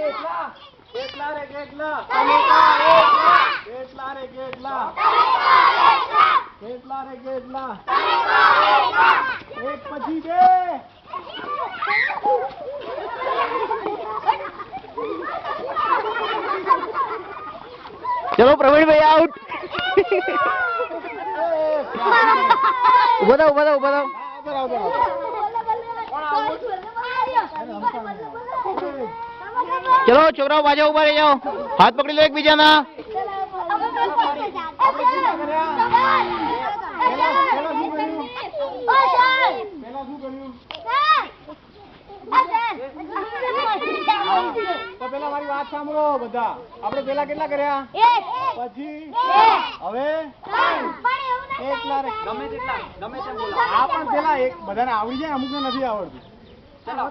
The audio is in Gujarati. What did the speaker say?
કેટલા રે કેટલા કેટલા રે કેટલા કેટલા રે કેટલા એક પછી બે चलो प्रवीण भाई आउट उभा उभा उभा चलो छोकराओ बाजू उभा रही जाओ हाथ पकड़ी लो एक बीजा ना તો પેલા મારી વાત સાંભળો બધા આપણે પેલા કેટલા કર્યા પછી હવે કેટલા રે ગમે તેમ બોલો આ પણ પેલા એક બધાને આવડી જાય અમુકને નથી આવડતું ચલો